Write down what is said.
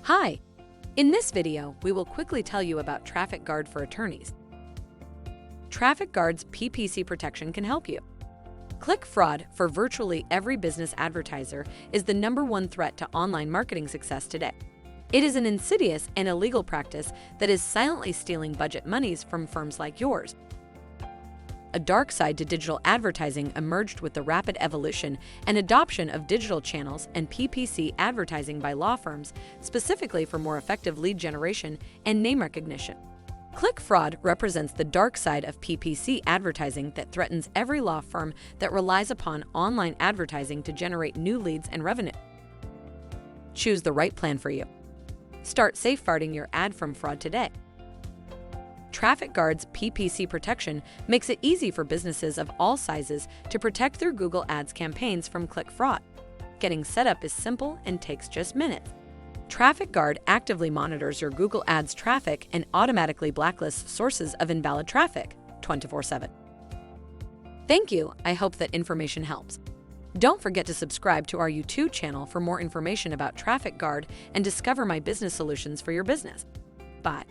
Hi! In this video, we will quickly tell you about TrafficGuard for attorneys. TrafficGuard's PPC protection can help you. Click fraud for virtually every business advertiser is the #1 threat to online marketing success today. It is an insidious and illegal practice that is silently stealing budget monies from firms like yours. A dark side to digital advertising emerged with the rapid evolution and adoption of digital channels and PPC advertising by law firms, specifically for more effective lead generation and name recognition. Click fraud represents the dark side of PPC advertising that threatens every law firm that relies upon online advertising to generate new leads and revenue. Choose the right plan for you. Start safeguarding your ad from fraud today. TrafficGuard's PPC protection makes it easy for businesses of all sizes to protect their Google Ads campaigns from click fraud. Getting set up is simple and takes just minutes. TrafficGuard actively monitors your Google Ads traffic and automatically blacklists sources of invalid traffic 24/7. Thank you. I hope that information helps. Don't forget to subscribe to our YouTube channel for more information about TrafficGuard and discover my business solutions for your business. Bye.